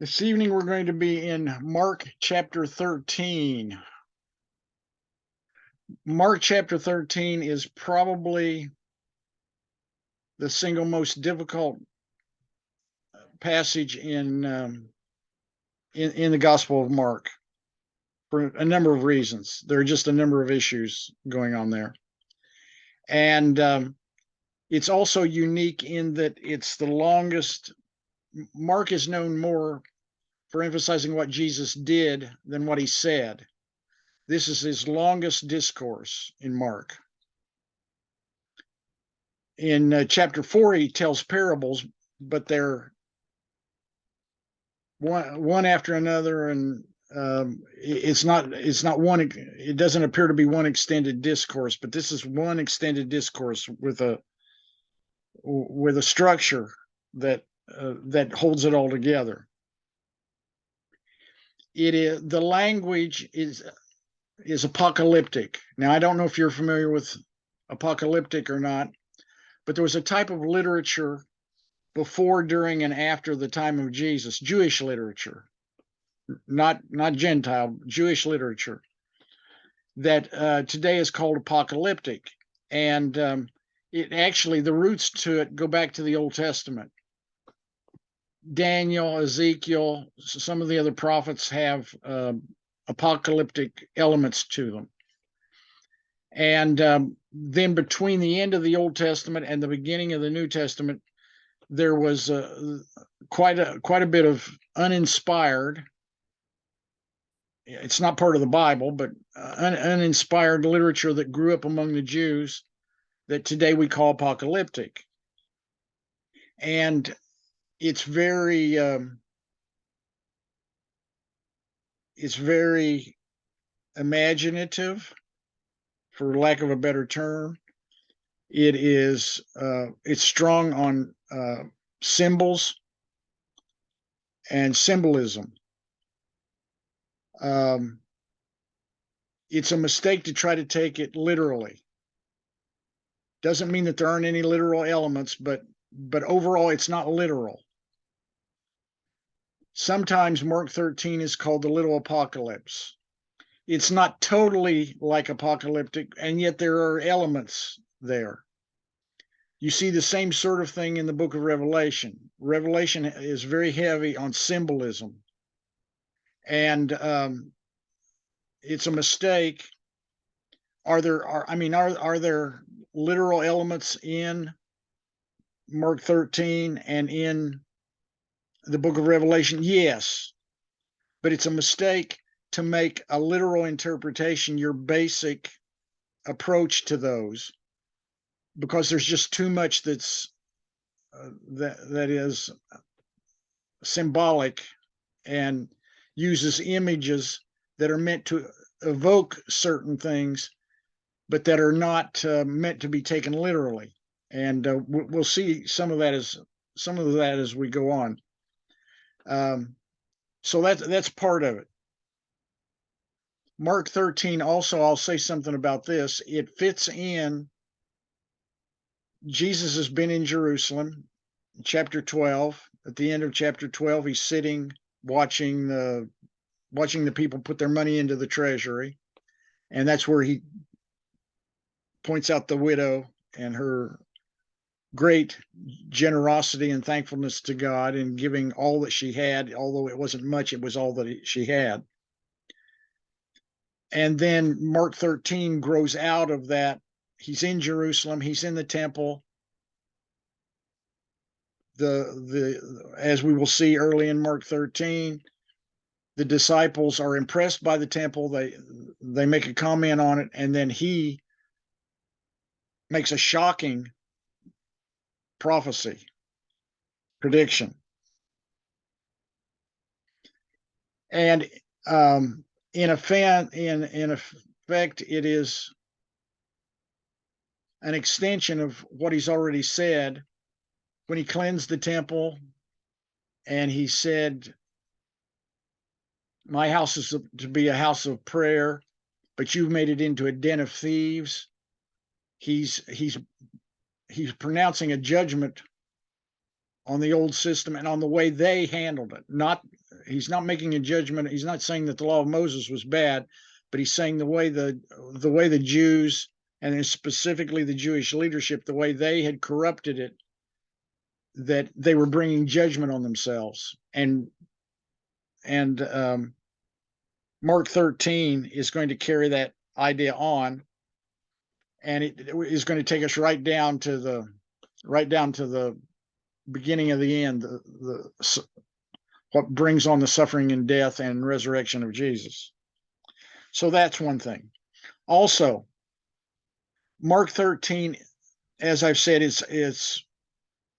This evening we're going to be in Mark chapter 13. Mark chapter 13 is probably the single most difficult passage in the Gospel of Mark for a number of reasons. There are just a number of issues going on there. And it's also unique in that it's the longest. Mark is known more for emphasizing what Jesus did than what he said. This is his longest discourse in Mark. In chapter 4, he tells parables, but they're one after another, and it's not one. It doesn't appear to be one extended discourse, but this is one extended discourse with a structure that holds it all together. The language is apocalyptic. Now, I don't know if you're familiar with apocalyptic or not, but there was a type of literature before, during, and after the time of Jesus, Jewish literature, not Gentile, Jewish literature, that today is called apocalyptic. And it actually, the roots to it go back to the Old Testament. Daniel, Ezekiel, some of the other prophets have apocalyptic elements to them. And then between the end of the Old Testament and the beginning of the New Testament, there was quite a bit of uninspired. It's not part of the Bible, but uninspired literature that grew up among the Jews that today we call apocalyptic. And it's very imaginative, for lack of a better term. It's strong on symbols and symbolism. It's a mistake to try to take it literally. Doesn't mean that there aren't any literal elements, but overall it's not literal. Sometimes Mark 13 is called the little apocalypse. It's not totally like apocalyptic, and yet there are elements there. You see the same sort of thing in the book of Revelation. Revelation is very heavy on symbolism. And it's a mistake. Are there literal elements in Mark 13 and in the book of Revelation? Yes. But it's a mistake to make a literal interpretation your basic approach to those, because there's just too much that's that is symbolic and uses images that are meant to evoke certain things, but that are not meant to be taken literally. And we'll see some of that as we go on. So that's part of it. Mark 13 also, I'll say something about this. It fits in. Jesus has been in Jerusalem, chapter 12. At the end of chapter 12, he's sitting watching the people put their money into the treasury. And that's where he points out the widow and her great generosity and thankfulness to God in giving all that she had. Although it wasn't much, it was all that she had. And then Mark 13 grows out of that. He's in Jerusalem. He's in the temple. As we will see early in Mark 13, the disciples are impressed by the temple. They make a comment on it, and then he makes a shocking prediction. And in effect, it is an extension of what he's already said when he cleansed the temple, and he said, "My house is to be a house of prayer, but you've made it into a den of thieves." He's pronouncing a judgment on the old system and on the way they handled it. Not he's not making a judgment. He's not saying that the law of Moses was bad, but he's saying the way the Jews, and specifically the Jewish leadership, the way they had corrupted it, that they were bringing judgment on themselves. And Mark 13 is going to carry that idea on, and it is going to take us right down to the beginning of the end, what brings on the suffering and death and resurrection of Jesus. So that's one thing. Also, Mark 13, as I've said, is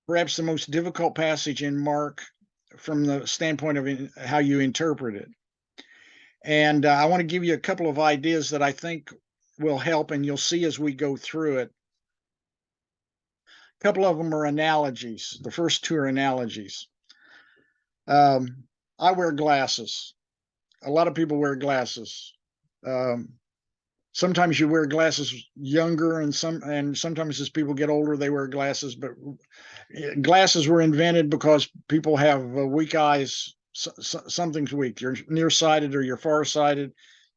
perhaps the most difficult passage in Mark from the standpoint of how you interpret it. And I want to give you a couple of ideas that I think will help, and you'll see as we go through it. A couple of them are analogies. The first two are analogies. I wear glasses. A lot of people wear glasses. Sometimes you wear glasses younger, and sometimes as people get older, they wear glasses. But glasses were invented because people have weak eyes. Something's weak. You're nearsighted or you're farsighted,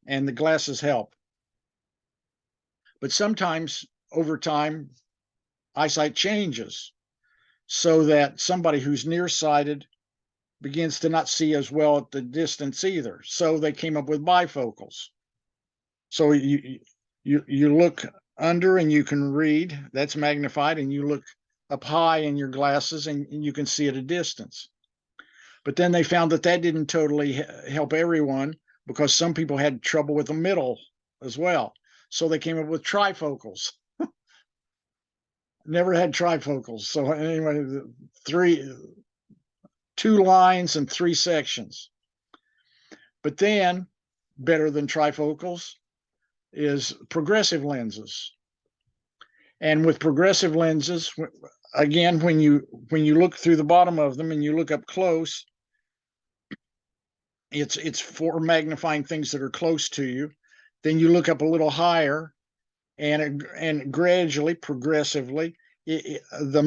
and the glasses help. But sometimes over time, eyesight changes so that somebody who's nearsighted begins to not see as well at the distance either. So they came up with bifocals. So you look under and you can read, that's magnified, and you look up high in your glasses and you can see at a distance. But then they found that didn't totally help everyone, because some people had trouble with the middle as well. So they came up with trifocals. Never had trifocals. So anyway, 2 lines and 3 sections. But then, better than trifocals is progressive lenses. And with progressive lenses, again, when you look through the bottom of them and you look up close, it's for magnifying things that are close to you. Then you look up a little higher, and gradually, progressively, the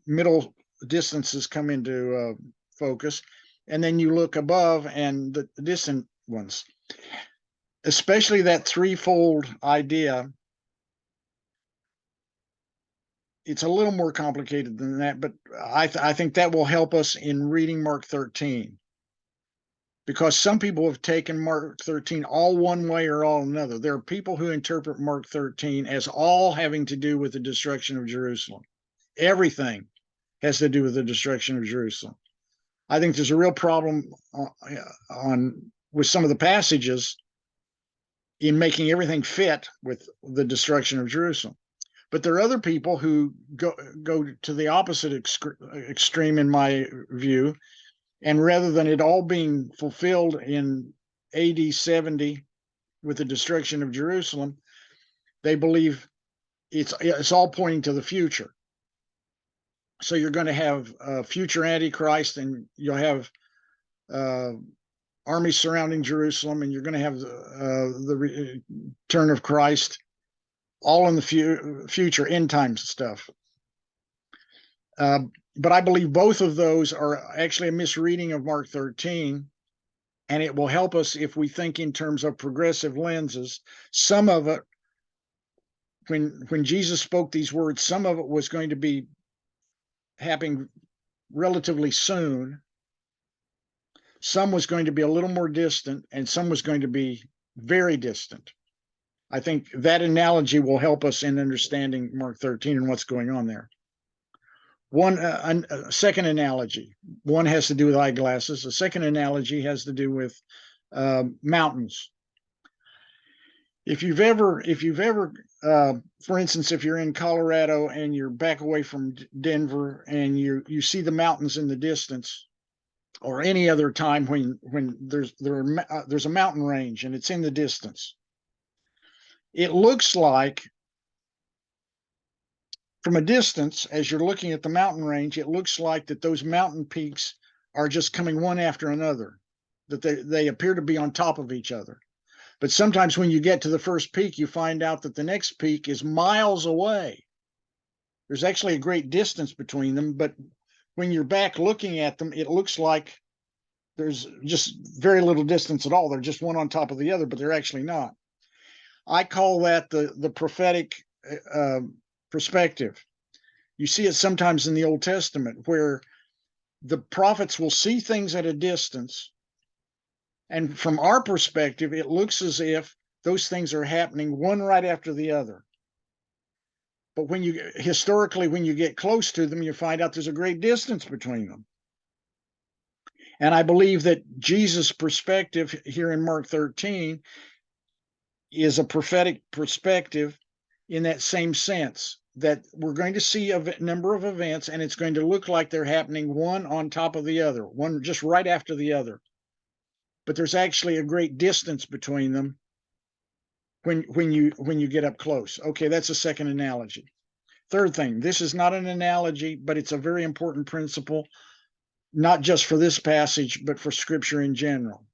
middle distances come into focus, and then you look above and the distant ones. Especially that threefold idea. It's a little more complicated than that, but I think that will help us in reading Mark 13. Because some people have taken Mark 13 all one way or all another. There are people who interpret Mark 13 as all having to do with the destruction of Jerusalem. Everything has to do with the destruction of Jerusalem. I think there's a real problem with some of the passages in making everything fit with the destruction of Jerusalem. But there are other people who go to the opposite extreme, in my view, and rather than it all being fulfilled in AD 70 with the destruction of Jerusalem, they believe it's all pointing to the future. So you're going to have a future Antichrist, and you'll have armies surrounding Jerusalem, and you're going to have the return of Christ, all in the future end times stuff. But I believe both of those are actually a misreading of Mark 13, and it will help us if we think in terms of progressive lenses. Some of it, when Jesus spoke these words, some of it was going to be happening relatively soon. Some was going to be a little more distant, and some was going to be very distant. I think that analogy will help us in understanding Mark 13 and what's going on there. A second analogy, one has to do with eyeglasses. The second analogy has to do with mountains. If you've ever, for instance, if you're in Colorado and you're back away from Denver and you see the mountains in the distance, or any other time when there's a mountain range and it's in the distance, it looks like, from a distance, as you're looking at the mountain range, it looks like that those mountain peaks are just coming one after another, that they appear to be on top of each other. But sometimes when you get to the first peak, you find out that the next peak is miles away. There's actually a great distance between them, but when you're back looking at them, it looks like There's just very little distance at all. They're just one on top of the other, but they're actually not. I call that the prophetic perspective. You see it sometimes in the Old Testament where the prophets will see things at a distance, and from our perspective, it looks as if those things are happening one right after the other. But when you historically, when you get close to them, you find out there's a great distance between them. And I believe that Jesus' perspective here in Mark 13 is a prophetic perspective in that same sense, that we're going to see a number of events and it's going to look like they're happening one on top of the other, one just right after the other. But there's actually a great distance between them when you get up close. Okay, that's a second analogy. Third thing, this is not an analogy, but it's a very important principle, not just for this passage, but for Scripture in general.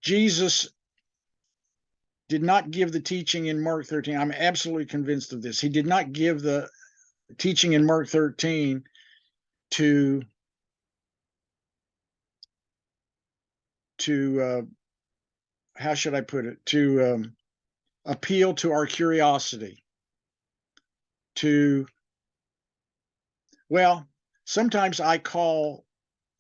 Jesus did not give the teaching in Mark 13. I'm absolutely convinced of this. He did not give the teaching in Mark 13 to how should I put it? To appeal to our curiosity. Well, sometimes I call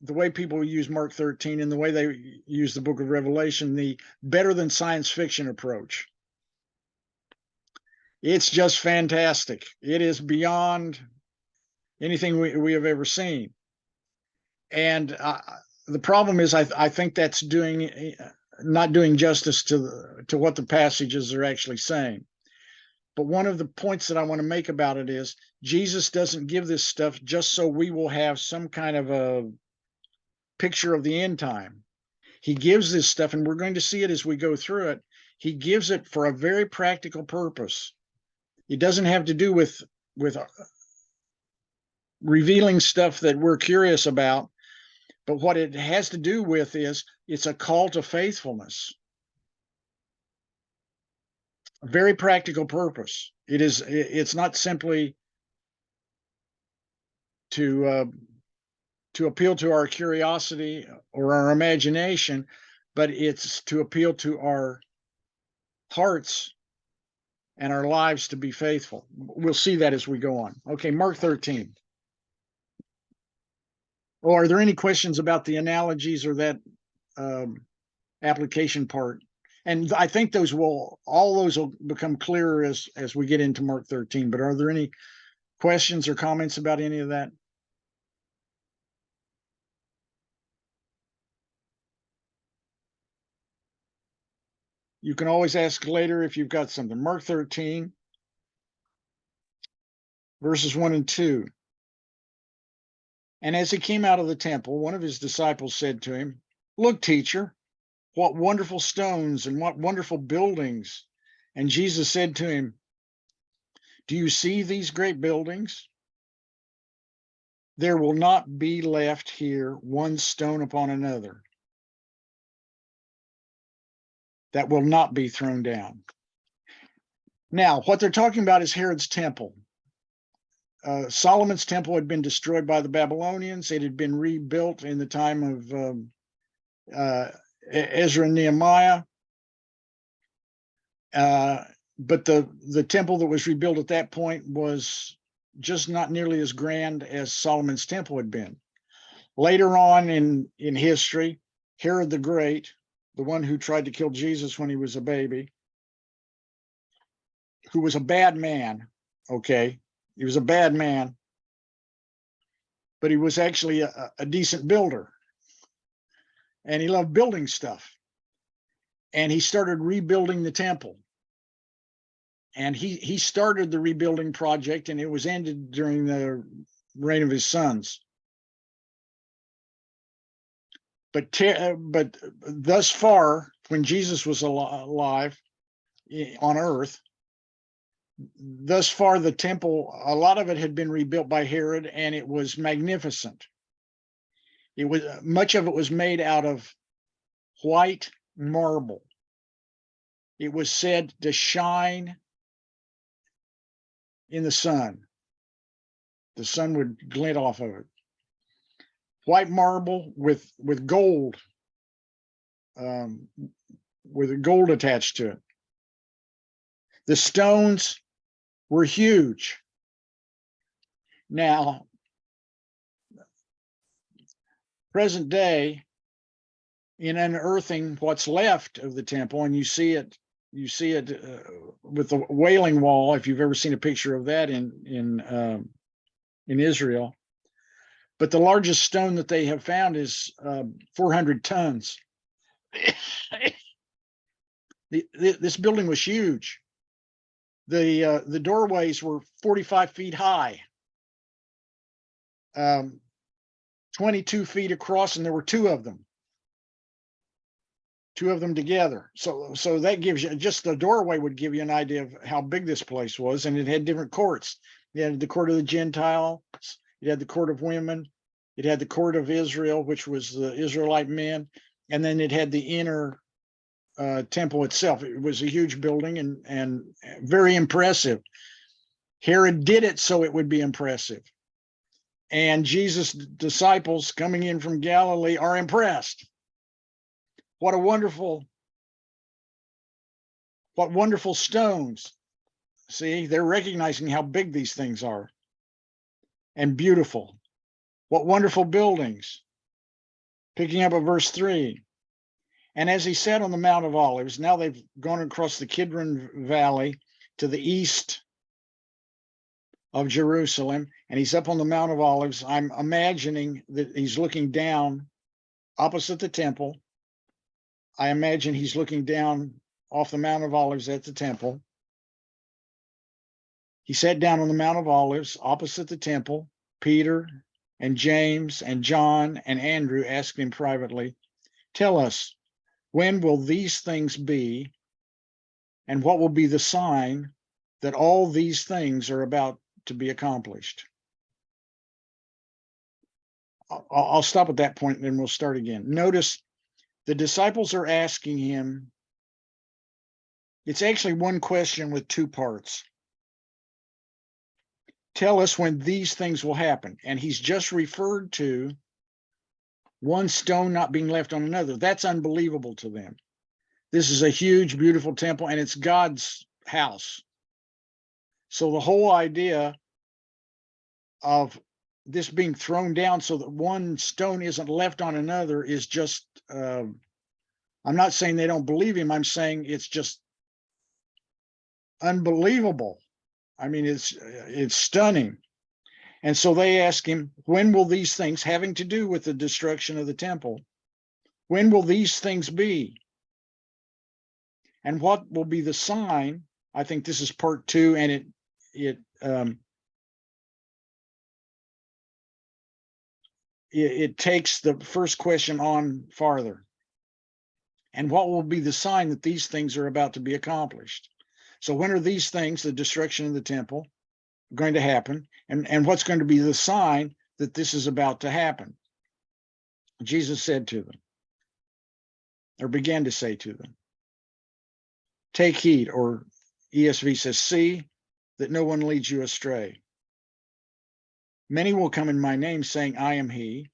the way people use Mark 13 and the way they use the book of Revelation the better than science fiction approach. It's just fantastic. It is beyond anything we have ever seen. And the problem is, I think that's not doing justice to what the passages are actually saying. But one of the points that I want to make about it is Jesus doesn't give this stuff just so we will have some kind of a picture of the end time. He gives this stuff, and we're going to see it as we go through it. He gives it for a very practical purpose. It doesn't have to do with revealing stuff that we're curious about, but what it has to do with is it's a call to faithfulness. A very practical purpose. It's not simply to appeal to our curiosity or our imagination, but it's to appeal to our hearts and our lives to be faithful. We'll see that as we go on. Okay, Mark 13. Oh, are there any questions about the analogies or that application part? And I think all those will become clearer as we get into Mark 13. But are there any questions or comments about any of that? You can always ask later if you've got something. Mark 13, verses 1 and 2. And as he came out of the temple, one of his disciples said to him, "Look, teacher, what wonderful stones and what wonderful buildings." And Jesus said to him, "Do you see these great buildings? There will not be left here one stone upon another that will not be thrown down." Now, what they're talking about is Herod's temple. Solomon's temple had been destroyed by the Babylonians. It had been rebuilt in the time of Ezra and Nehemiah. But the temple that was rebuilt at that point was just not nearly as grand as Solomon's temple had been. Later on in history, Herod the Great, the one who tried to kill Jesus when he was a baby, who was a bad man, okay? He was a bad man, but he was actually a decent builder. And he loved building stuff. And he started rebuilding the temple. And he started the rebuilding project, and it was ended during the reign of his sons. But thus far, when Jesus was alive on earth, thus far the temple, a lot of it had been rebuilt by Herod, and it was magnificent. It was much of it was made out of white marble. It was said to shine in the sun. The sun would glint off of it. white marble with gold, with gold attached to it. The stones were huge. Now, present day, in unearthing what's left of the temple, and you see it with the Wailing Wall, if you've ever seen a picture of that in Israel. But the largest stone that they have found is 400 tons. This building was huge. The doorways were 45 feet high, 22 feet across, and there were two of them together. So that gives you, just the doorway would give you an idea of how big this place was. And it had different courts. It had the court of the Gentiles, it had the court of women, it had the court of Israel, which was the Israelite men, and then it had the inner temple itself. It was a huge building and very impressive. Herod did it so it would be impressive. And Jesus' disciples coming in from Galilee are impressed. What wonderful stones. See, they're recognizing how big these things are and beautiful. What wonderful buildings. Picking up at verse 3. And as he sat on the Mount of Olives, now they've gone across the Kidron Valley to the east of Jerusalem, and he's up on the Mount of Olives. I'm imagining that he's looking down opposite the temple. I imagine he's looking down off the Mount of Olives at the temple. He sat down on the Mount of Olives opposite the temple. Peter and James and John and Andrew asked him privately, "Tell us, when will these things be, and what will be the sign that all these things are about to be accomplished?" I'll stop at that point and then we'll start again. Notice the disciples are asking him. It's actually one question with two parts. Tell us when these things will happen. And he's just referred to one stone not being left on another. That's unbelievable to them. This is a huge, beautiful temple, and it's God's house. So the whole idea of this being thrown down so that one stone isn't left on another is just, I'm not saying they don't believe him. I'm saying it's just unbelievable. I mean, it's stunning. And so they ask him, when will these things, having to do with the destruction of the temple, when will these things be? And what will be the sign? I think this is part 2, and it takes the first question on farther. And what will be the sign that these things are about to be accomplished? So when are these things, the destruction of the temple, going to happen? And what's going to be the sign that this is about to happen? Jesus said to them, or began to say to them, "Take heed," or ESV says, "see that no one leads you astray. Many will come in my name saying, 'I am he,'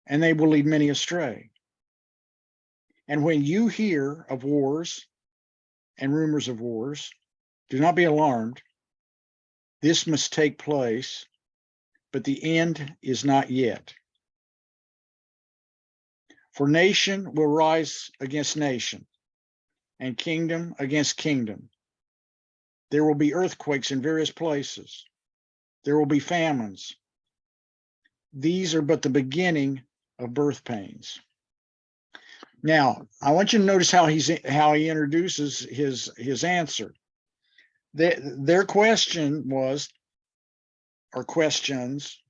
and they will lead many astray. And when you hear of wars and rumors of wars, do not be alarmed. This must take place, but the end is not yet. For nation will rise against nation, and kingdom against kingdom. There will be earthquakes in various places. There will be famines. These are but the beginning of birth pains." Now, I want you to notice how he introduces his answer. Their question was, or questions,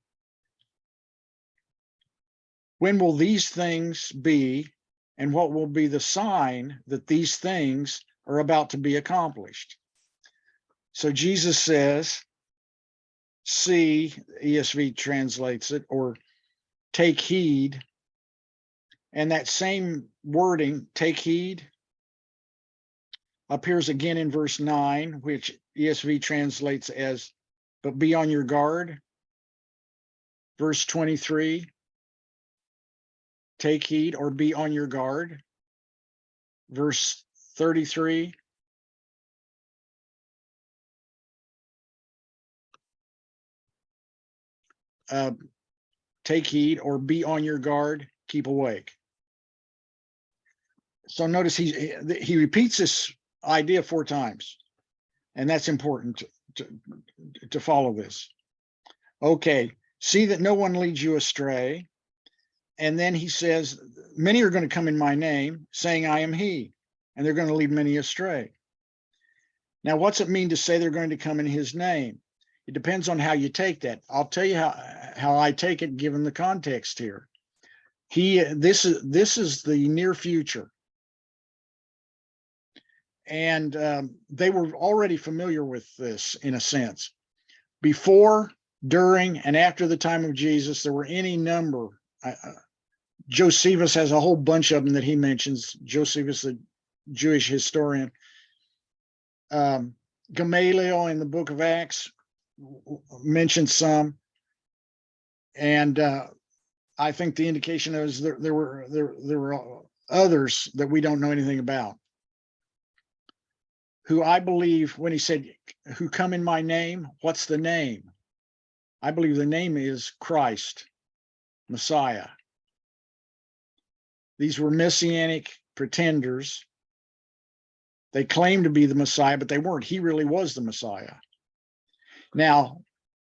when will these things be, and what will be the sign that these things are about to be accomplished? So Jesus says, "See," ESV translates it, or "take heed." And that same wording, "take heed," appears again in verse 9, which ESV translates as, "but be on your guard." Verse 23, take heed or be on your guard. Verse 33, take heed or be on your guard, keep awake. So notice he repeats this idea 4 times, and that's important to follow this. Okay, see that no one leads you astray. And then he says, many are going to come in my name, saying I am he, and they're going to lead many astray. Now, what's it mean to say they're going to come in his name? It depends on how you take that. I'll tell you how I take it given the context here. This is the near future. And they were already familiar with this in a sense. Before, during, and after the time of Jesus, there were any number. Josephus has a whole bunch of them that he mentions. Josephus, the Jewish historian. Gamaliel in the book of Acts mentioned some. And I think the indication is there were others that we don't know anything about, who I believe, when he said, who come in my name, what's the name? I believe the name is Christ, Messiah. These were messianic pretenders. They claimed to be the Messiah, but they weren't. He really was the Messiah. Now,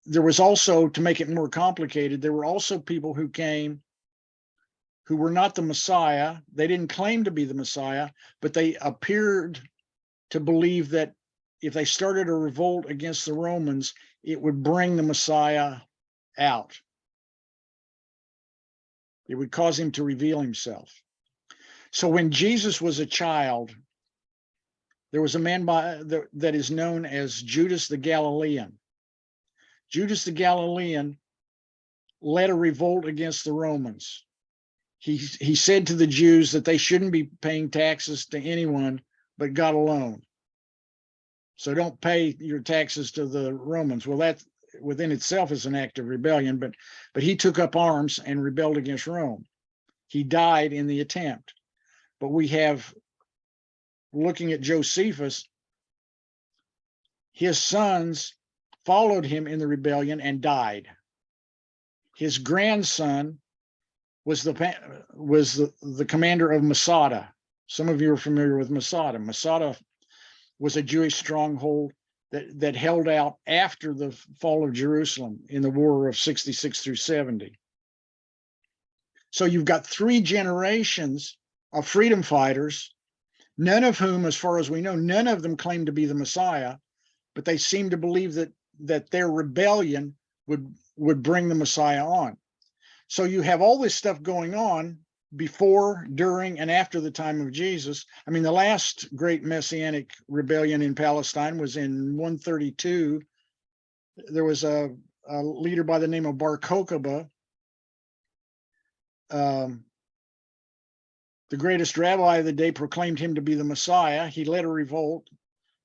there was also, to make it more complicated, there were also people who came who were not the Messiah. They didn't claim to be the Messiah, but they appeared to believe that if they started a revolt against the Romans, it would bring the Messiah out. It would cause him to reveal himself. So when Jesus was a child, there was a man that is known as Judas the Galilean. Judas the Galilean led a revolt against the Romans. He said to the Jews that they shouldn't be paying taxes to anyone but God alone. So don't pay your taxes to the Romans. Well, that within itself is an act of rebellion, but he took up arms and rebelled against Rome. He died in the attempt. But we have, looking at Josephus, his sons followed him in the rebellion and died. His grandson was the commander of Masada. Some of you are familiar with Masada. Masada was a Jewish stronghold that held out after the fall of Jerusalem in the war of 66 through 70. So you've got 3 generations of freedom fighters, none of whom, as far as we know, none of them claimed to be the Messiah, but they seemed to believe that their rebellion would bring the Messiah on. So you have all this stuff going on before, during, and after the time of Jesus. I mean, the last great messianic rebellion in Palestine was in 132. There was a leader by the name of Bar Kokhba. The greatest rabbi of the day proclaimed him to be the Messiah. He led a revolt.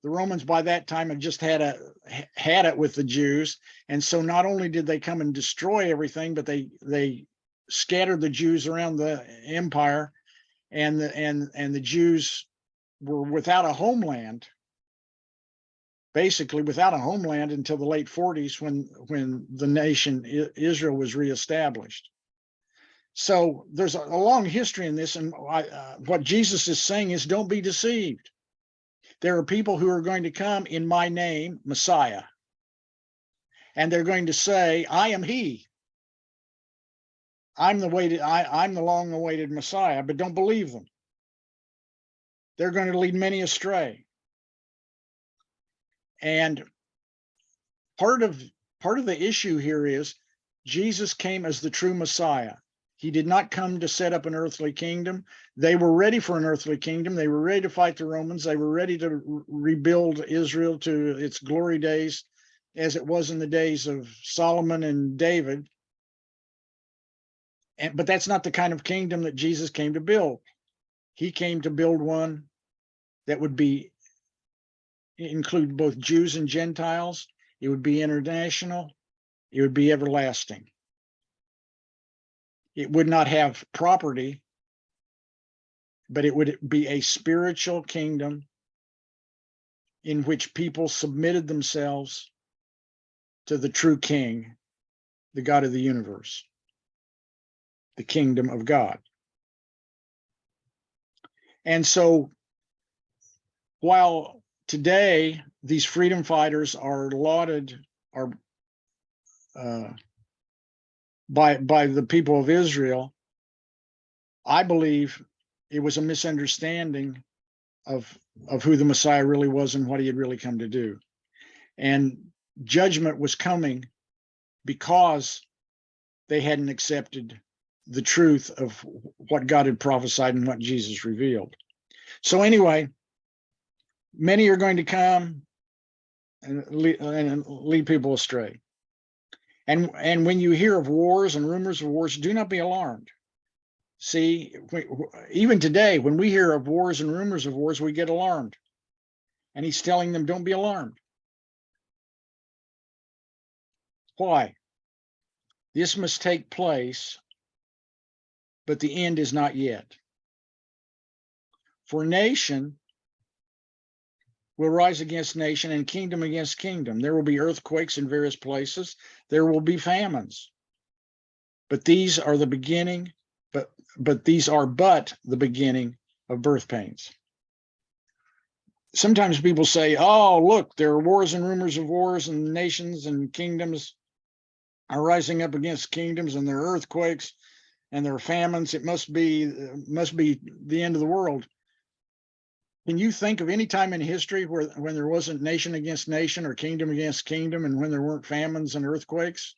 The Romans by that time had just had it with the Jews. And so not only did they come and destroy everything, but they scattered the Jews around the empire, and the Jews were without a homeland, basically without a homeland until the late 40s when the nation Israel was reestablished. So there's a long history in this, and what Jesus is saying is, don't be deceived. There are people who are going to come in my name, Messiah, and they're going to say, I am he. I'm the long-awaited Messiah, but don't believe them. They're going to lead many astray. And part of the issue here is Jesus came as the true Messiah. He did not come to set up an earthly kingdom. They were ready for an earthly kingdom. They were ready to fight the Romans. They were ready to rebuild Israel to its glory days, as it was in the days of Solomon and David. But that's not the kind of kingdom that Jesus came to build. He came to build one that would include both Jews and Gentiles. It would be international. It would be everlasting. It would not have property, but it would be a spiritual kingdom in which people submitted themselves to the true king, the God of the universe, the kingdom of God. And so while today these freedom fighters are lauded by the people of Israel, I believe it was a misunderstanding of who the Messiah really was and what he had really come to do. And judgment was coming because they hadn't accepted the truth of what God had prophesied and what Jesus revealed. So anyway, many are going to come and lead people astray. And when you hear of wars and rumors of wars, do not be alarmed. See, even today, when we hear of wars and rumors of wars, we get alarmed. And he's telling them, don't be alarmed. Why? This must take place, but the end is not yet. For nation will rise against nation and kingdom against kingdom. There will be earthquakes in various places. There will be famines. But these are the beginning, but these are but the beginning of birth pains. Sometimes people say, oh, look, there are wars and rumors of wars, and nations and kingdoms are rising up against kingdoms, and there are earthquakes and there are famines. It must be the end of the world. Can you think of any time in history when there wasn't nation against nation or kingdom against kingdom, and when there weren't famines and earthquakes?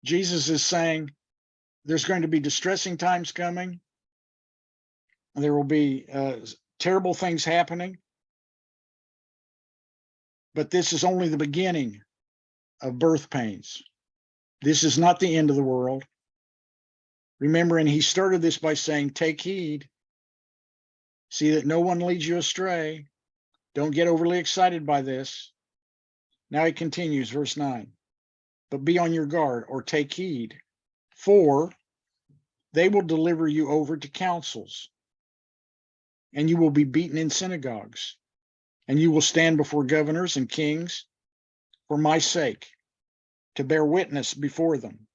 Jesus is saying there's going to be distressing times coming. There will be terrible things happening. But this is only the beginning of birth pains. This is not the end of the world. Remember, and he started this by saying, take heed. See that no one leads you astray. Don't get overly excited by this. Now he continues, verse 9. But be on your guard, or take heed, for they will deliver you over to councils, and you will be beaten in synagogues, and you will stand before governors and kings for my sake, to bear witness before them.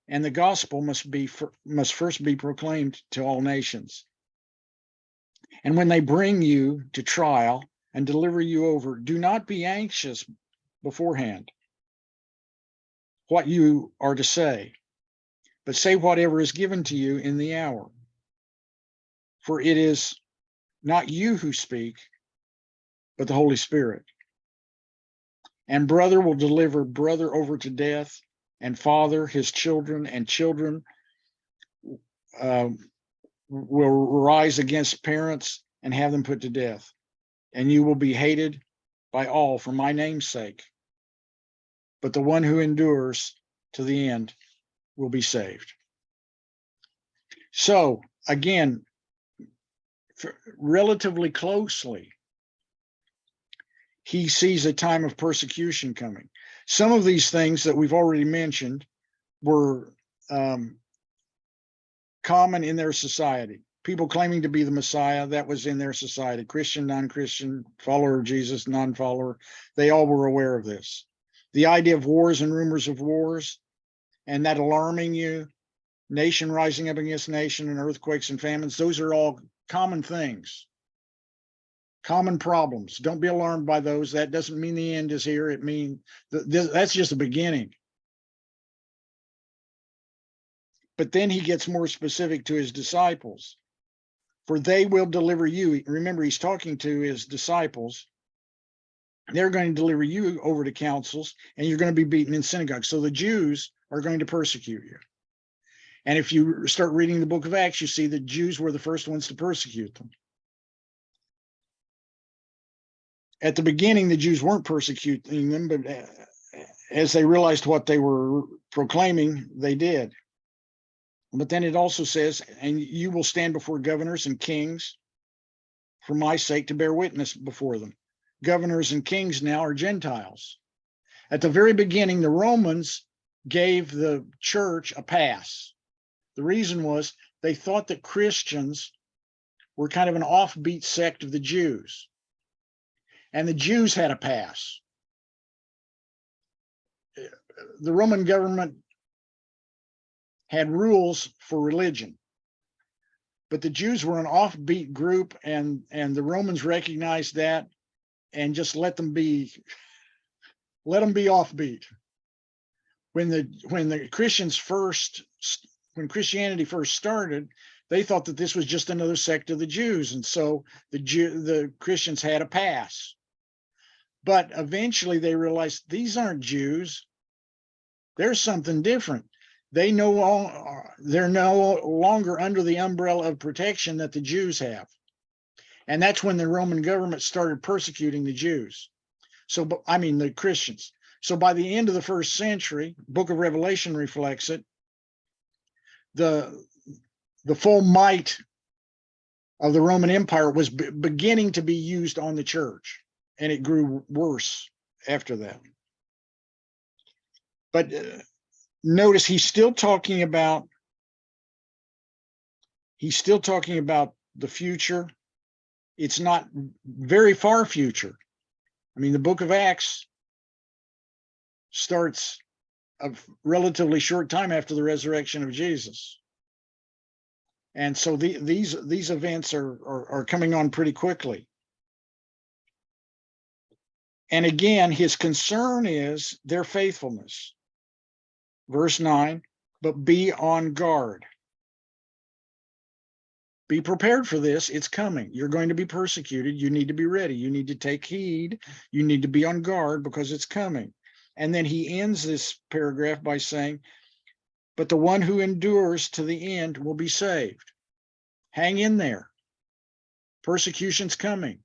And the gospel must first be proclaimed to all nations. And when they bring you to trial and deliver you over, do not be anxious beforehand what you are to say, but say whatever is given to you in the hour. For it is not you who speak, but the Holy Spirit. And brother will deliver brother over to death, and father his children, and children will rise against parents and have them put to death. And you will be hated by all for my name's sake. But the one who endures to the end will be saved. So again, relatively closely, he sees a time of persecution coming. Some of these things that we've already mentioned were common in their society. People claiming to be the Messiah, that was in their society. Christian, non-Christian, follower of Jesus, non-follower, they all were aware of this. The idea of wars and rumors of wars, and that alarming you, nation rising up against nation, and earthquakes and famines, those are all common things, common problems. Don't be alarmed by those. That doesn't mean the end is here. It means that's just the beginning. But then he gets more specific to his disciples. For they will deliver you. Remember, he's talking to his disciples. They're going to deliver you over to councils, and you're going to be beaten in synagogues. So the Jews are going to persecute you. And if you start reading the book of Acts, you see the Jews were the first ones to persecute them. At the beginning, the Jews weren't persecuting them, but as they realized what they were proclaiming, they did. But then it also says, and you will stand before governors and kings for my sake to bear witness before them. Governors and kings now are Gentiles. At the very beginning, the Romans gave the church a pass. The reason was they thought that Christians were kind of an offbeat sect of the Jews, and the Jews had a pass. The Roman government had rules for religion, but the Jews were an offbeat group, and the Romans recognized that and just let them be offbeat. When Christianity first started, they thought that this was just another sect of the Jews, and so the Christians had a pass. But eventually they realized these aren't Jews. There's something different. They're no longer under the umbrella of protection that the Jews have. And that's when the Roman government started persecuting the Jews. The Christians. So by the end of the first century, Book of Revelation reflects it, the full might of the Roman Empire was beginning to be used on the church, and it grew worse after that. But notice he's still talking about the future. It's not very far future. I mean, the book of Acts starts a relatively short time after the resurrection of Jesus. And so these events are coming on pretty quickly. And again, his concern is their faithfulness. Verse 9, but be on guard. Be prepared for this. It's coming. You're going to be persecuted. You need to be ready. You need to take heed. You need to be on guard because it's coming. And then he ends this paragraph by saying, but the one who endures to the end will be saved. Hang in there. Persecution's coming.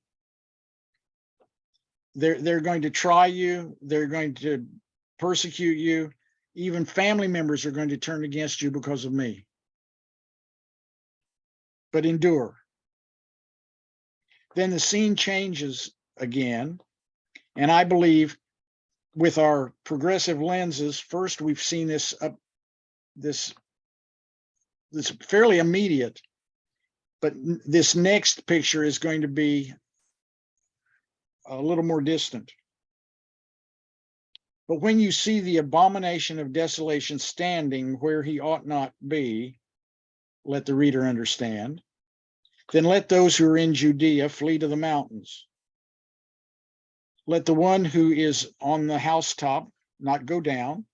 They're going to try you. They're going to persecute you. Even family members are going to turn against you because of me. But endure. Then the scene changes again. And I believe with our progressive lenses, first we've seen this fairly immediate, but this next picture is going to be a little more distant. But when you see the abomination of desolation standing where he ought not be, let the reader understand, then let those who are in Judea flee to the mountains. Let the one who is on the housetop not go down,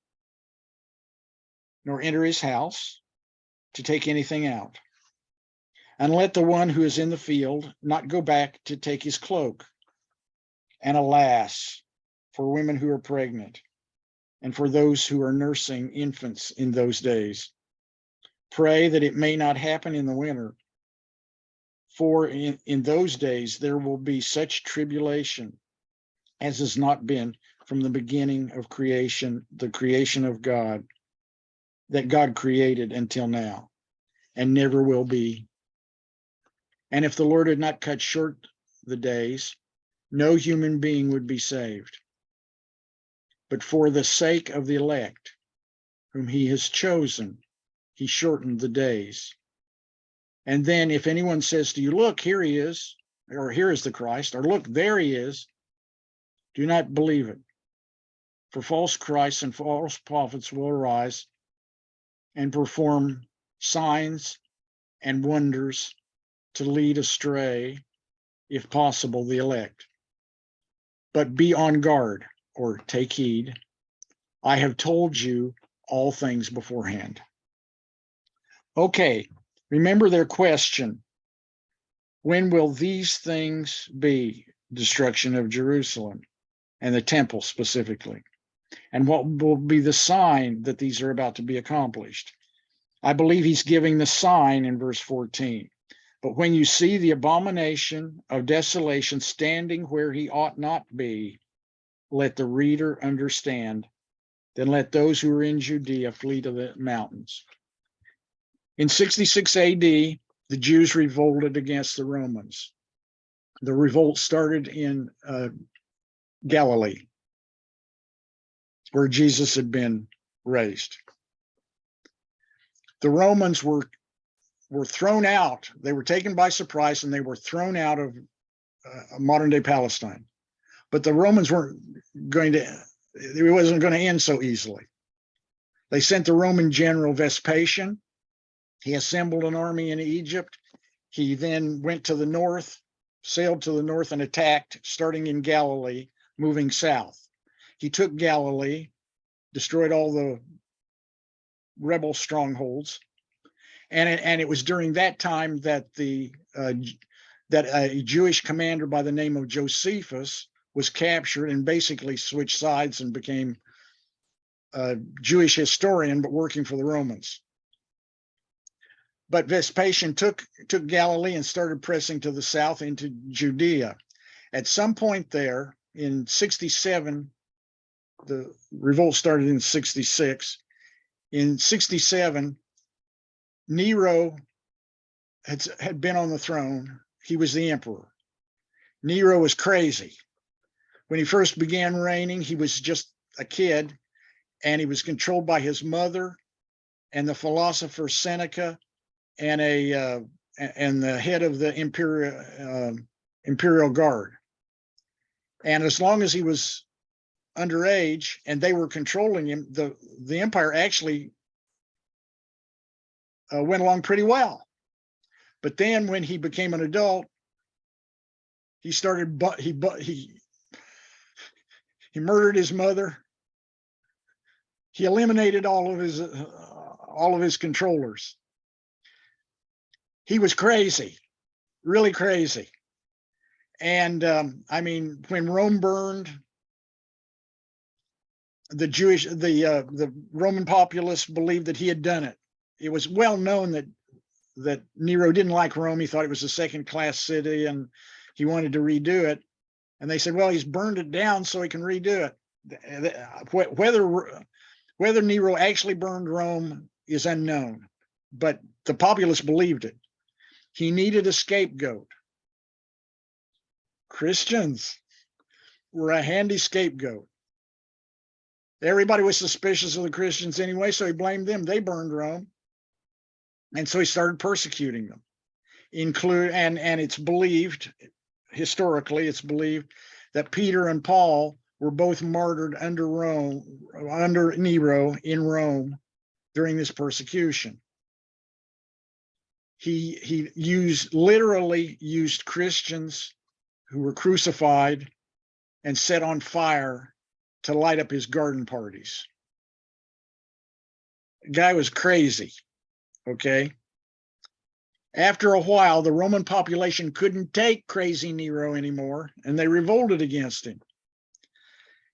nor enter his house to take anything out. And let the one who is in the field not go back to take his cloak. And alas, for women who are pregnant, and for those who are nursing infants in those days. Pray that it may not happen in the winter, for in those days there will be such tribulation as has not been from the beginning of creation, the creation of God, that God created until now, and never will be. And if the Lord had not cut short the days, no human being would be saved. But for the sake of the elect, whom he has chosen, he shortened the days. And then if anyone says to you, look, here he is, or here is the Christ, or look, there he is, do not believe it. For false Christs and false prophets will arise and perform signs and wonders to lead astray, if possible, the elect. But be on guard, or take heed. I have told you all things beforehand. Okay, remember their question. When will these things be? Destruction of Jerusalem and the temple specifically. And what will be the sign that these are about to be accomplished? I believe he's giving the sign in verse 14. But when you see the abomination of desolation standing where he ought not be, let the reader understand. Then let those who are in Judea flee to the mountains. In 66 AD, the Jews revolted against the Romans. The revolt started in Galilee, where Jesus had been raised. The Romans were thrown out. They were taken by surprise and they were thrown out of modern day Palestine. But the Romans weren't going to, it wasn't going to end so easily. They sent the Roman general Vespasian. He assembled an army in Egypt. He then went to the north, sailed to the north and attacked, starting in Galilee, moving south. He took Galilee, destroyed all the rebel strongholds. And it was during that time that that a Jewish commander by the name of Josephus was captured and basically switched sides and became a Jewish historian, but working for the Romans. But Vespasian took Galilee and started pressing to the south into Judea. At some point there in 67, the revolt started in 66. In 67, Nero had been on the throne. He was the emperor. Nero was crazy. When he first began reigning, he was just a kid, and he was controlled by his mother and the philosopher Seneca and the head of the imperial guard. And as long as he was underage and they were controlling him, the empire actually went along pretty well. But then when he became an adult, he started, he murdered his mother. He eliminated all of his controllers. He was crazy, really crazy. And I mean, when Rome burned, the Roman populace believed that he had done it. It was well known that Nero didn't like Rome. He thought it was a second-class city, and he wanted to redo it. And they said, well, he's burned it down so he can redo it. Whether Nero actually burned Rome is unknown, but the populace believed it. He needed a scapegoat. Christians were a handy scapegoat. Everybody was suspicious of the Christians anyway, so he blamed them. They burned Rome. And so he started persecuting them. And it's believed, historically, it's believed that Peter and Paul were both martyred under Nero in Rome during this persecution. He literally used Christians who were crucified and set on fire to light up his garden parties. The guy was crazy, okay? After a while, the Roman population couldn't take crazy Nero anymore, and they revolted against him.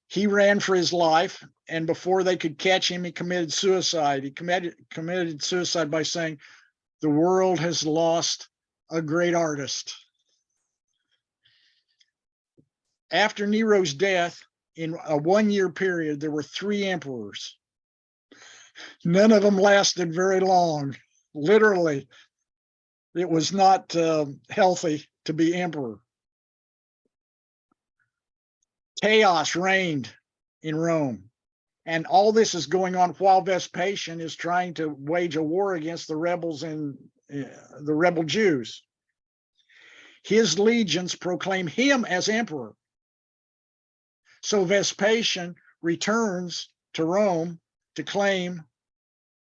He ran for his life, and before they could catch him, he committed suicide. He committed suicide by saying, "The world has lost a great artist." After Nero's death, in a 1-year period, there were 3 emperors. None of them lasted very long. Literally, it was not healthy to be emperor. Chaos reigned in Rome. And all this is going on while Vespasian is trying to wage a war against the rebels and the rebel Jews. His legions proclaim him as emperor. So Vespasian returns to Rome to claim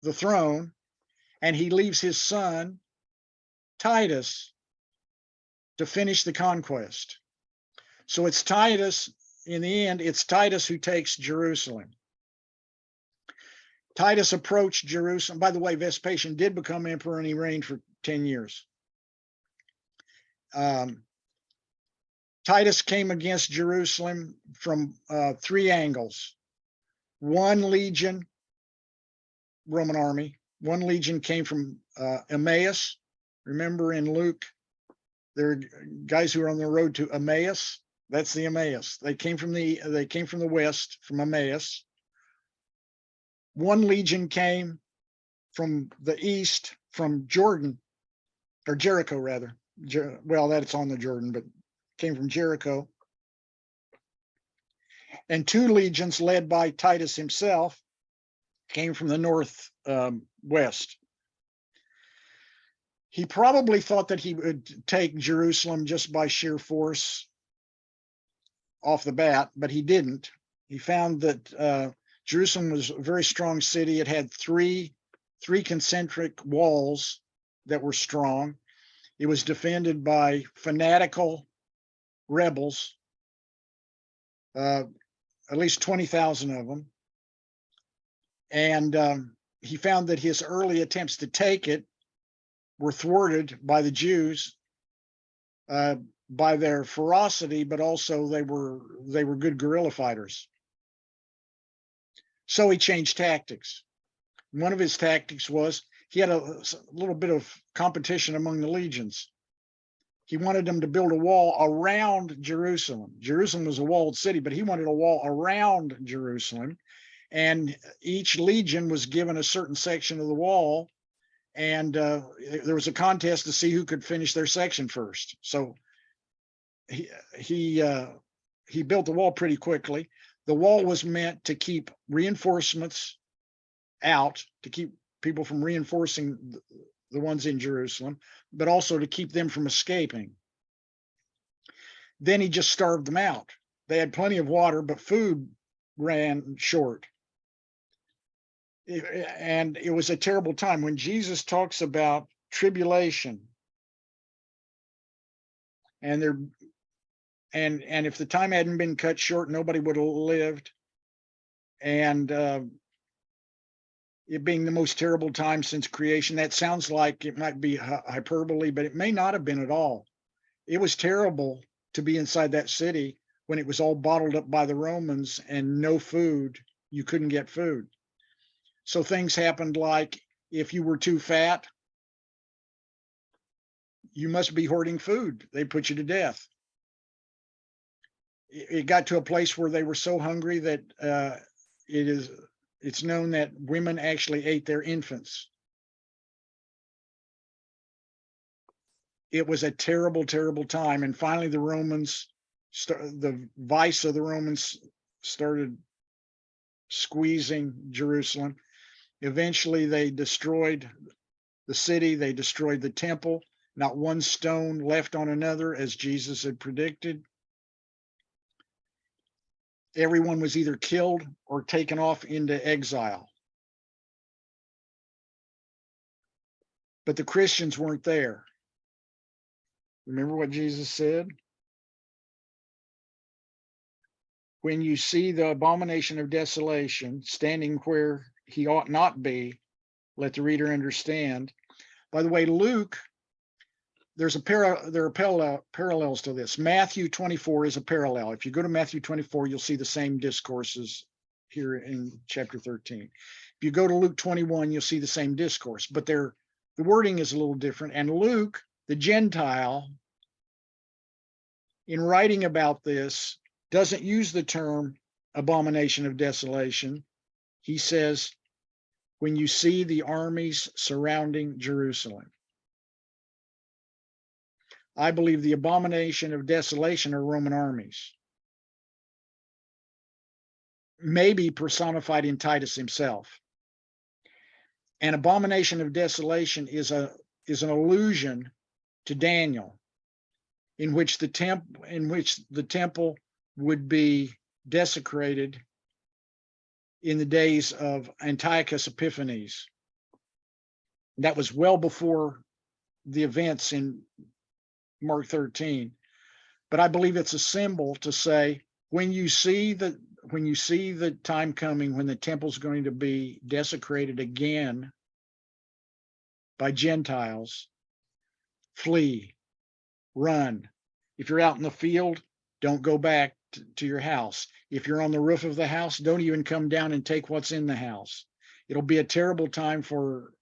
the throne, and he leaves his son, Titus, to finish the conquest. So it's Titus, in the end, it's Titus who takes Jerusalem. Titus approached Jerusalem. By the way, Vespasian did become emperor, and he reigned for 10 years. Titus came against Jerusalem from 3 angles. 1 legion, Roman army. 1 legion came from Emmaus. Remember in Luke, there are guys who are on the road to Emmaus. That's the Emmaus. They came from the west, from Emmaus. 1 legion came from the east, from Jordan, or Jericho rather. Well, that's on the Jordan, but came from Jericho. And 2 legions led by Titus himself came from the north west. He probably thought that he would take Jerusalem just by sheer force off the bat, but he didn't. He found that Jerusalem was a very strong city. It had three concentric walls that were strong. It was defended by fanatical rebels, at least 20,000 of them. And he found that his early attempts to take it were thwarted by the Jews, by their ferocity, but also they were good guerrilla fighters. So he changed tactics. One of his tactics was he had a little bit of competition among the legions. He wanted them to build a wall around Jerusalem. Jerusalem was a walled city, but he wanted a wall around Jerusalem. And each legion was given a certain section of the wall. And there was a contest to see who could finish their section first. So he built the wall pretty quickly. The wall was meant to keep reinforcements out, to keep people from reinforcing the ones in Jerusalem, but also to keep them from escaping. Then he just starved them out. They had plenty of water, but food ran short. And it was a terrible time. When Jesus talks about tribulation, and if the time hadn't been cut short, nobody would have lived. And it being the most terrible time since creation, that sounds like it might be hyperbole, but it may not have been at all. It was terrible to be inside that city when it was all bottled up by the Romans and no food. You couldn't get food. So things happened like, if you were too fat, you must be hoarding food. They put you to death. It got to a place where they were so hungry that it's known that women actually ate their infants. It was a terrible, terrible time. And finally, the Romans, the vice of the Romans started squeezing Jerusalem. Eventually, they destroyed the city. They destroyed the temple. Not one stone left on another, as Jesus had predicted. Everyone was either killed or taken off into exile. But the Christians weren't there. Remember what Jesus said? When you see the abomination of desolation standing where he ought not be, let the reader understand. By the way, Luke, there are parallels to this. Matthew 24 is a parallel. If you go to Matthew 24, you'll see the same discourses here in chapter 13. If you go to Luke 21, you'll see the same discourse, but the wording is a little different. And Luke, the Gentile, in writing about this, doesn't use the term abomination of desolation. He says, when you see the armies surrounding Jerusalem. I believe the abomination of desolation are Roman armies, maybe personified in Titus himself. An abomination of desolation is an allusion to Daniel, in which the temple would be desecrated in the days of Antiochus Epiphanes. That was well before the events in Mark 13. But I believe it's a symbol to say, when you see the time coming when the temple's going to be desecrated again by Gentiles, flee, run. If you're out in the field, don't go back to your house. If you're on the roof of the house, don't even come down and take what's in the house. It'll be a terrible time for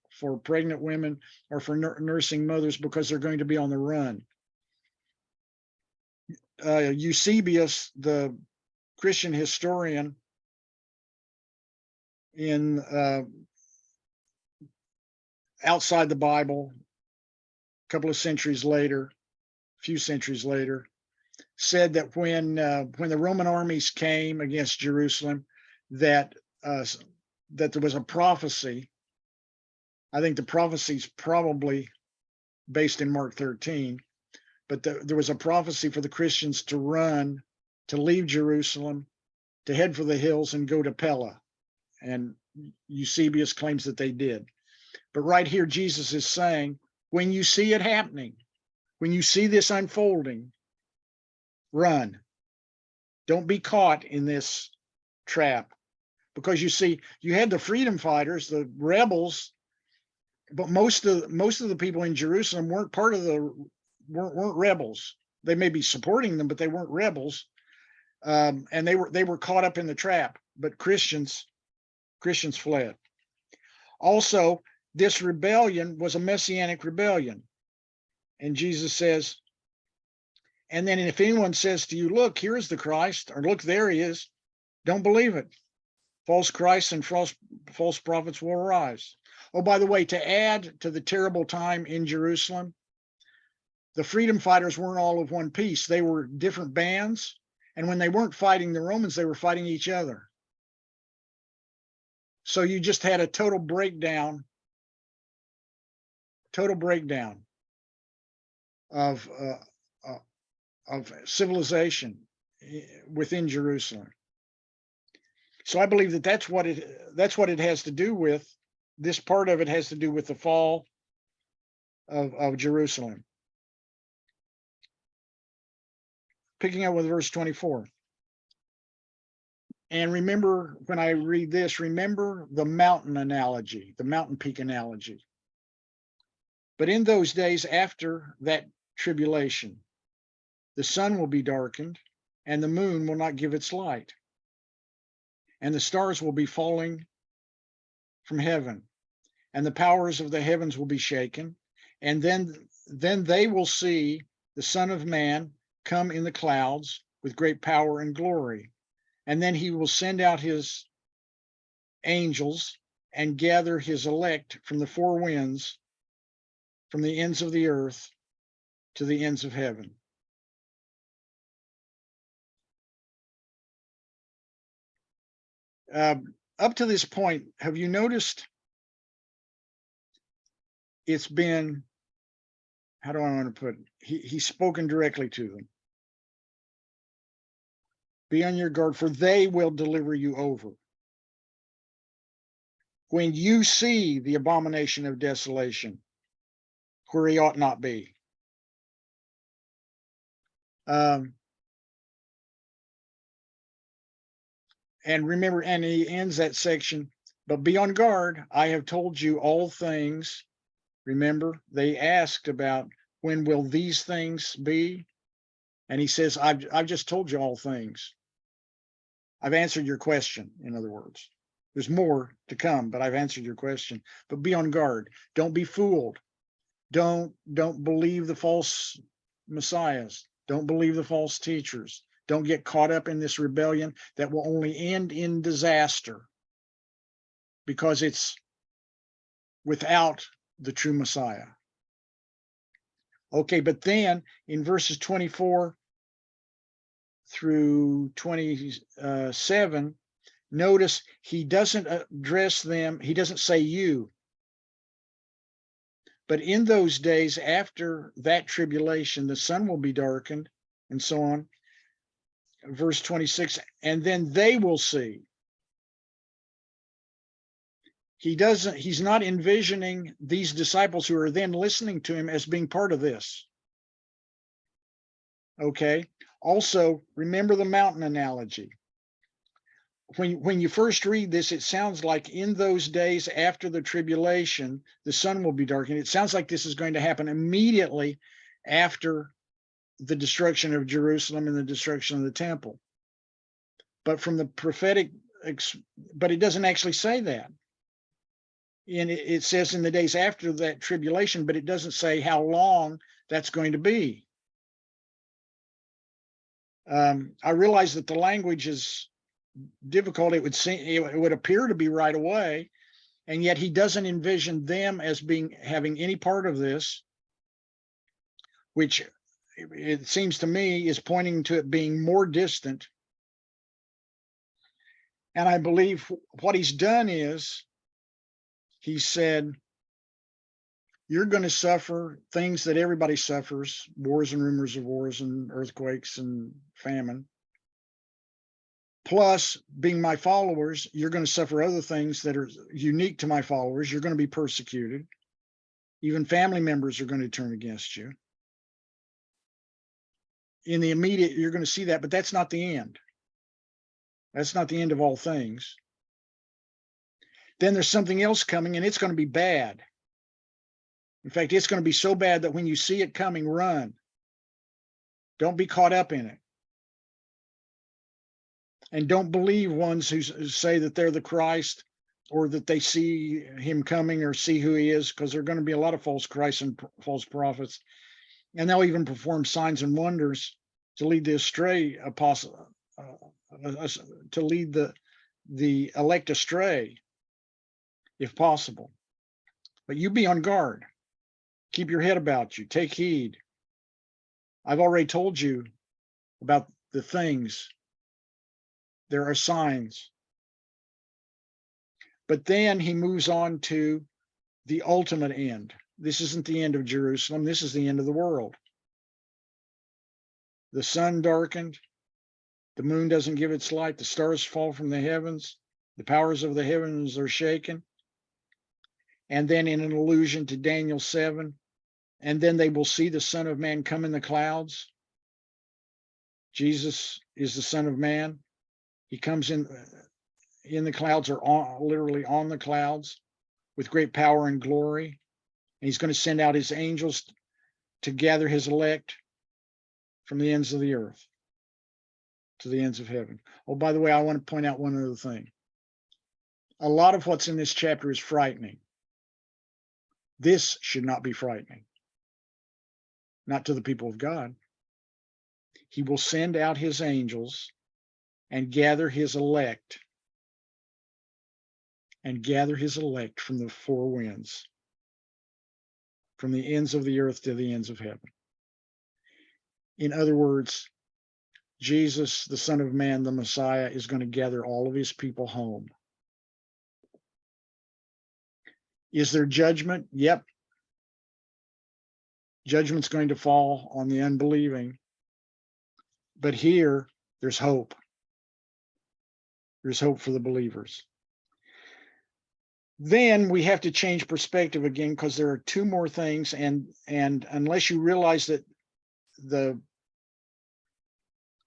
pregnant women or for nursing mothers, because they're going to be on the run. Eusebius, the Christian historian, in outside the Bible, a few centuries later, said that when the Roman armies came against Jerusalem, that that there was a prophecy. I think the prophecy is probably based in Mark 13, but there was a prophecy for the Christians to run, to leave Jerusalem, to head for the hills and go to Pella. And Eusebius claims that they did. But right here, Jesus is saying, when you see it happening, when you see this unfolding, run. Don't be caught in this trap. Because you see, you had the freedom fighters, the rebels, but most of the people in Jerusalem weren't part of weren't rebels. They may be supporting them, but they weren't rebels. And they were caught up in the trap. But Christians fled. Also, this rebellion was a messianic rebellion. And Jesus says, and then if anyone says to you, look, here's the Christ, or look, there he is, don't believe it. False Christs and false prophets will arise. Oh, by the way, to add to the terrible time in Jerusalem, the freedom fighters weren't all of one piece. They were different bands. And when they weren't fighting the Romans, they were fighting each other. So you just had a total breakdown of civilization within Jerusalem. So I believe that that's what it has to do with. This part of it has to do with the fall of Jerusalem. Picking up with verse 24. And remember, when I read this, remember the mountain analogy, the mountain peak analogy. But in those days after that tribulation, the sun will be darkened, and the moon will not give its light, and the stars will be falling from heaven, and the powers of the heavens will be shaken, and then they will see the Son of Man come in the clouds with great power and glory. And then he will send out his angels and gather his elect from the four winds, from the ends of the earth to the ends of heaven. Up to this point, have you noticed it's been, how do I want to put it? He's spoken directly to them. Be on your guard, for they will deliver you over. When you see the abomination of desolation, where he ought not be. And remember, and he ends that section, but be on guard. I have told you all things. Remember, they asked about when will these things be? And he says, I've just told you all things. I've answered your question, in other words. There's more to come, but I've answered your question. But be on guard. Don't be fooled. Don't believe the false messiahs. Don't believe the false teachers. Don't get caught up in this rebellion that will only end in disaster because it's without the true Messiah. Okay, but then in verses 24 through 27, notice he doesn't address them. He doesn't say you. But in those days after that tribulation, the sun will be darkened and so on. Verse 26, and then they will see. He's not envisioning these disciples who are then listening to him as being part of this. Okay. Also, remember the mountain analogy. When you first read this, it sounds like in those days after the tribulation, the sun will be darkened. It sounds like this is going to happen immediately after the destruction of Jerusalem and the destruction of the temple. But from the prophetic, but it doesn't actually say that. And it says in the days after that tribulation, but it doesn't say how long that's going to be. I realize that the language is difficult. It would appear to be right away, and yet he doesn't envision them as having any part of this, which it seems to me is pointing to it being more distant. And I believe what he's done is he said, you're going to suffer things that everybody suffers, wars and rumors of wars and earthquakes and famine. Plus, being my followers, you're going to suffer other things that are unique to my followers. You're going to be persecuted. Even family members are going to turn against you. In the immediate, you're going to see that, but that's not the end. That's not the end of all things. Then there's something else coming, and it's going to be bad. In fact, it's going to be so bad that when you see it coming, run. Don't be caught up in it. And don't believe ones who say that they're the Christ or that they see him coming or see who he is, because there are going to be a lot of false Christs and false prophets. And they'll even perform signs and wonders to lead the astray apostle, to lead the elect astray, if possible. But you be on guard. Keep your head about you. Take heed. I've already told you about the things. There are signs. But then he moves on to the ultimate end. This isn't the end of Jerusalem. This is the end of the world. The sun darkened. The moon doesn't give its light. The stars fall from the heavens. The powers of the heavens are shaken. And then in an allusion to Daniel 7, and then they will see the Son of Man come in the clouds. Jesus is the Son of Man. He comes in the clouds, or literally on the clouds, with great power and glory. And he's going to send out his angels to gather his elect from the ends of the earth to the ends of heaven. Oh, by the way, I want to point out one other thing. A lot of what's in this chapter is frightening. This should not be frightening. Not to the people of God. He will send out his angels and gather his elect from the four winds, from the ends of the earth to the ends of heaven. In other words, Jesus, the Son of Man, the Messiah, is going to gather all of his people home. Is there judgment? Yep. Judgment's going to fall on the unbelieving. But here, there's hope. There's hope for the believers. Then we have to change perspective again, because there are two more things, and unless you realize that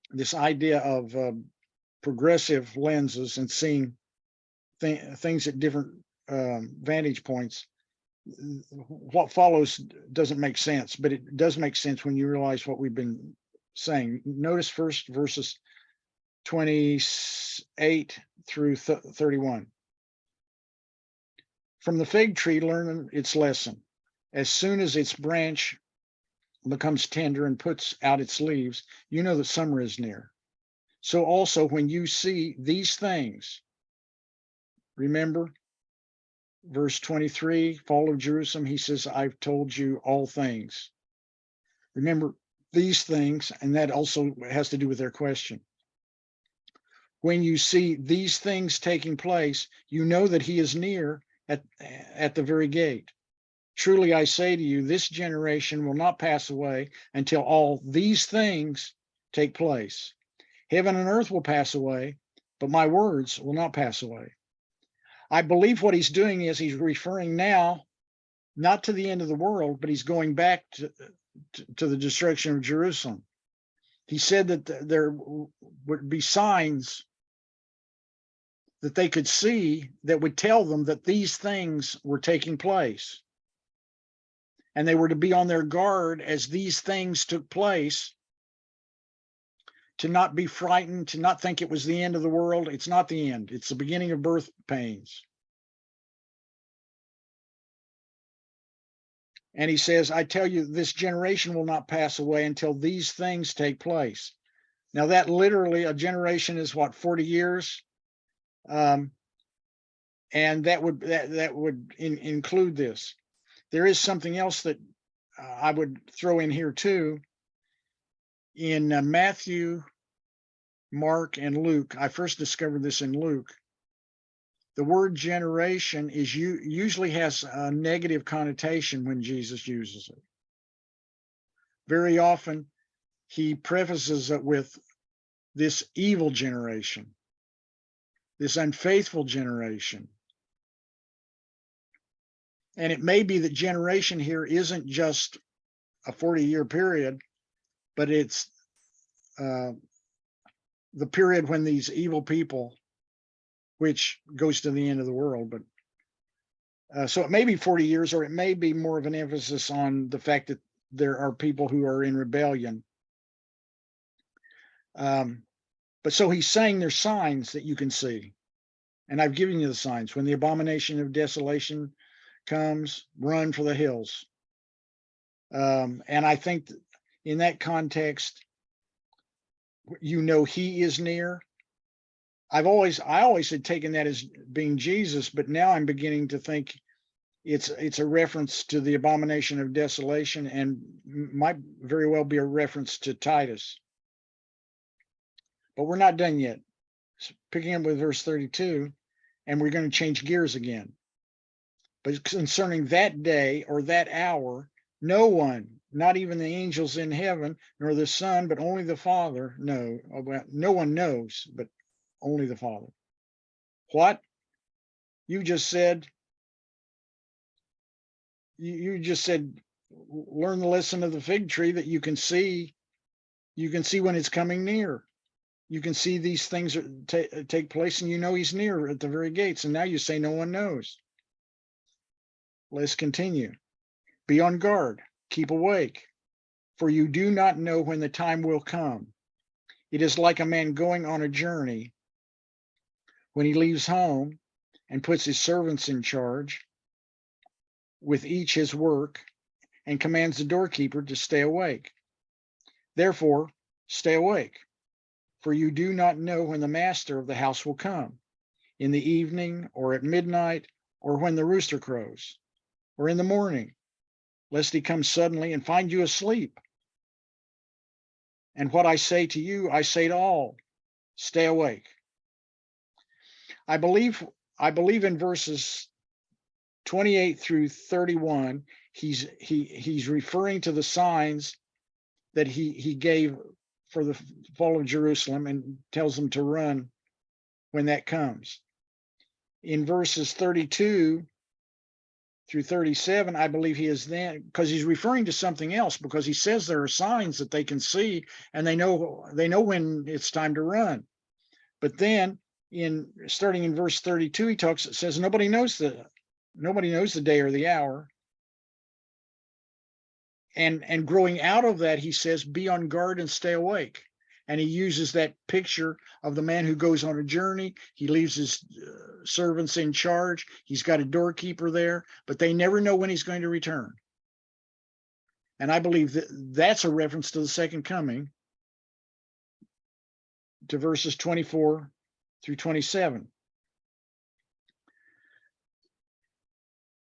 this idea of progressive lenses and seeing things at different vantage points, what follows doesn't make sense, but it does make sense when you realize what we've been saying. Notice first verses 28 through 31. From the fig tree, learn its lesson. As soon as its branch becomes tender and puts out its leaves, you know that summer is near. So also when you see these things, remember verse 23, fall of Jerusalem, he says, I've told you all things. Remember these things, and that also has to do with their question. When you see these things taking place, you know that he is near at the very gate. Truly I say to you, this generation will not pass away until all these things take place. Heaven and earth will pass away, but my words will not pass away. I believe what he's doing is he's referring now, not to the end of the world, but he's going back to the destruction of Jerusalem. He said that there would be signs that they could see that would tell them that these things were taking place. And they were to be on their guard as these things took place, to not be frightened, to not think it was the end of the world. It's not the end. It's the beginning of birth pains. And he says, I tell you, this generation will not pass away until these things take place. Now that literally, a generation is what, 40 years? And that would include this. There is something else that I would throw in here too. In Matthew Mark, and Luke. I first discovered this in Luke. The word generation is usually has a negative connotation when Jesus uses it. Very often, he prefaces it with this evil generation, this unfaithful generation. And it may be that generation here isn't just a 40-year period, but it's the period when these evil people, which goes to the end of the world, but so it may be 40 years, or it may be more of an emphasis on the fact that there are people who are in rebellion. But so he's saying there's signs that you can see. And I've given you the signs. When the abomination of desolation comes, run for the hills. And I think in that context, he is near. I always had taken that as being Jesus, but now I'm beginning to think it's a reference to the abomination of desolation, and might very well be a reference to Titus. But we're not done yet. Picking up with verse 32, and we're going to change gears again. But concerning that day or that hour, no one, not even the angels in heaven, nor the Son, but only the Father, no one knows, but only the Father. What? You just said, learn the lesson of the fig tree, that you can see when it's coming near. You can see these things take place, and he's near at the very gates. And now you say no one knows. Let's continue. Be on guard, keep awake, for you do not know when the time will come. It is like a man going on a journey, when he leaves home and puts his servants in charge with each his work, and commands the doorkeeper to stay awake. Therefore, stay awake, for you do not know when the master of the house will come, in the evening, or at midnight, or when the rooster crows, or in the morning, lest he come suddenly and find you asleep. And what I say to you, I say to all, stay awake. I believe in verses 28 through 31, he's referring to the signs that he gave for the fall of Jerusalem, and tells them to run when that comes. In verses 32 through 37, I believe he is then, because he's referring to something else, because he says there are signs that they can see, and they know when it's time to run. But then starting in verse 32, it says nobody knows the day or the hour. And growing out of that, he says, be on guard and stay awake. And he uses that picture of the man who goes on a journey. He leaves his servants in charge. He's got a doorkeeper there, but they never know when he's going to return. And I believe that's a reference to the second coming, to verses 24 through 27.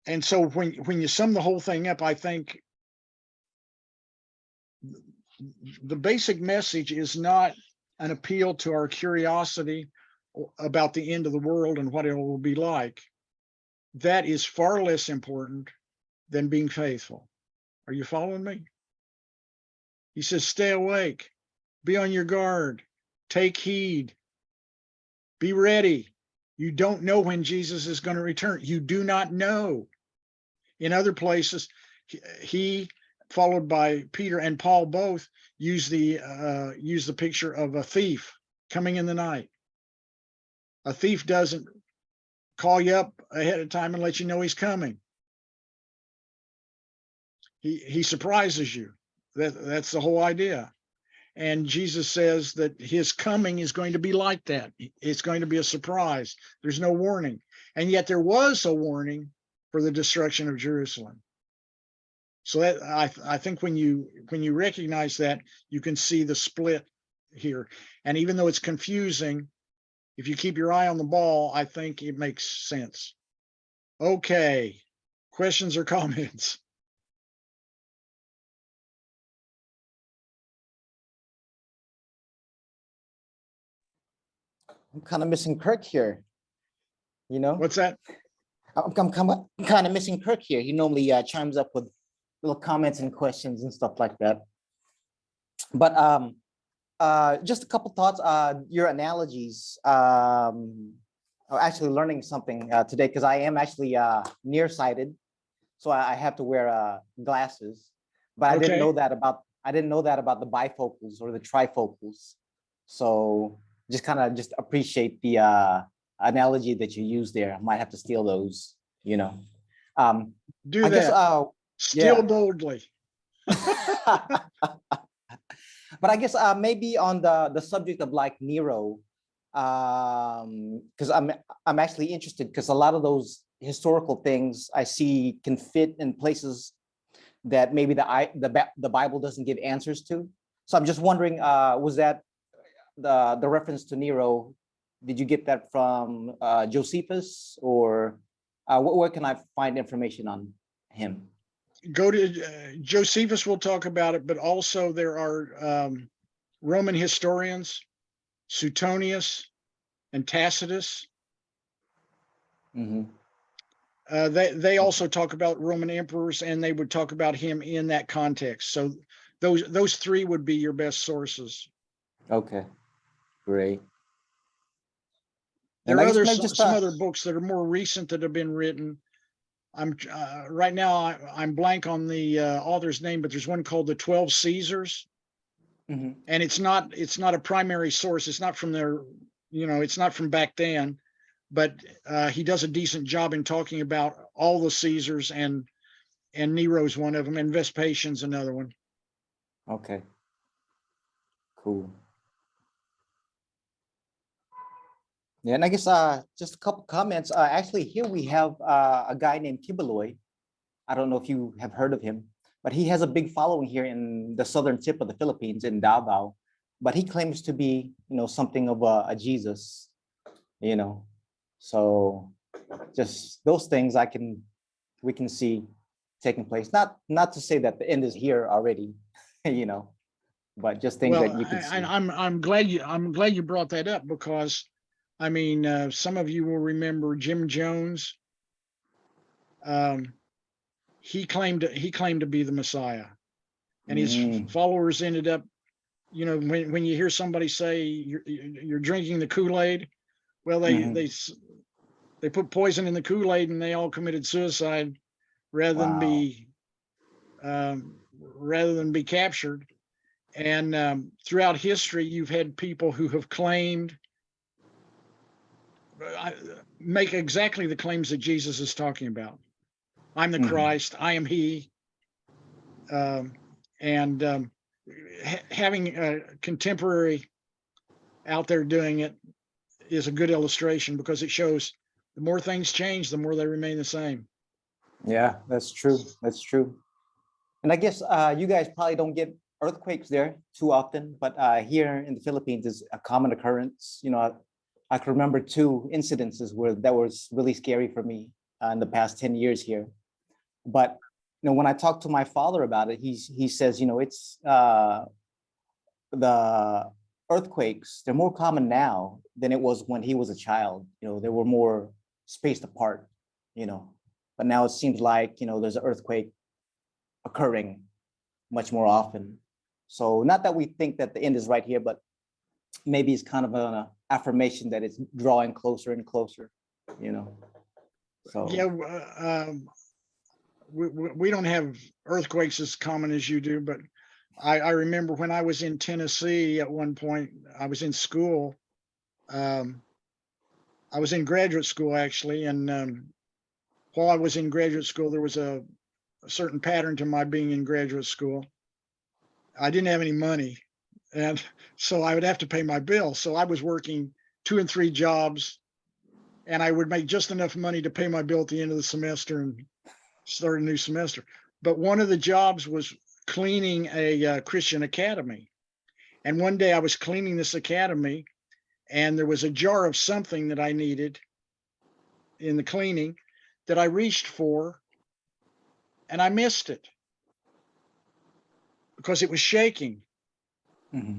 And so when you sum the whole thing up, I think the basic message is not an appeal to our curiosity about the end of the world and what it will be like. That is far less important than being faithful. Are you following me? He says, stay awake, be on your guard, take heed, be ready. You don't know when Jesus is going to return. You do not know. In other places, he followed by Peter and Paul both use the picture of a thief coming in the night. A thief doesn't call you up ahead of time and let you know he's coming. He surprises you. That's the whole idea. And Jesus says that his coming is going to be like that. It's going to be a surprise. There's no warning. And yet there was a warning for the destruction of Jerusalem. So that I think when you recognize that, you can see the split here. And even though it's confusing, if you keep your eye on the ball, I think it makes sense. Okay, questions or comments? I'm kind of missing Kirk here, you know? What's that? I'm kind of missing Kirk here. He normally chimes up with little comments and questions and stuff like that. But just a couple thoughts. Your analogies. I'm actually learning something today because I am actually nearsighted, so I have to wear glasses. But I didn't Okay. know that about the bifocals or the trifocals. So just appreciate the analogy that you use there. I might have to steal those. You know. Do I guess. that. Still Yeah. boldly. But I guess maybe on the subject of like Nero, because I'm actually interested because a lot of those historical things I see can fit in places that maybe the Bible doesn't give answers to. So I'm just wondering, was that the reference to Nero? Did you get that from Josephus, or where can I find information on him? Go to Josephus will talk about it, but also there are Roman historians, Suetonius and Tacitus. Mm-hmm. They also talk about Roman emperors, and they would talk about him in that context. So those three would be your best sources. Okay, great. There And I are guess maybe just some other books that are more recent that have been written. I'm right now I'm blank on the author's name, but there's one called the 12 Caesars, mm-hmm. and it's not a primary source. It's not from their, it's not from back then, but he does a decent job in talking about all the Caesars, and Nero's one of them, and Vespasian's another one. Okay, cool. Yeah, and I guess just a couple comments. Actually, here we have a guy named Kibeloy. I don't know if you have heard of him, but he has a big following here in the southern tip of the Philippines in Davao. But he claims to be, something of a Jesus, you know. So just those things we can see taking place. Not to say that the end is here already, but just things Well, that you can see. I'm glad you brought that up, because I mean, some of you will remember Jim Jones. He claimed to be the Messiah, and his followers ended up, when you hear somebody say you're drinking the Kool-Aid, well, they put poison in the Kool-Aid, and they all committed suicide rather than be captured. And throughout history, you've had people who have claimed, make exactly the claims that Jesus is talking about. I'm the Christ. I am He. And having a contemporary out there doing it is a good illustration, because it shows the more things change, the more they remain the same. Yeah, that's true. That's true. And I guess you guys probably don't get earthquakes there too often, but here in the Philippines is a common occurrence. I can remember 2 incidences where that was really scary for me in the past 10 years here. But when I talk to my father about it, he says, it's the earthquakes, they're more common now than it was when he was a child. They were more spaced apart, but now it seems like, there's an earthquake occurring much more often. So not that we think that the end is right here, but maybe it's kind of an affirmation that it's drawing closer and closer, So yeah, we don't have earthquakes as common as you do, but I remember when I was in Tennessee at one point. I was in school. I was in graduate school, actually, and while I was in graduate school, there was a certain pattern to my being in graduate school. I didn't have any money, and so I would have to pay my bills. So I was working 2 and 3 jobs, and I would make just enough money to pay my bill at the end of the semester and start a new semester. But one of the jobs was cleaning a Christian academy. And one day I was cleaning this academy, and there was a jar of something that I needed in the cleaning that I reached for, and I missed it because it was shaking. mm-hmm.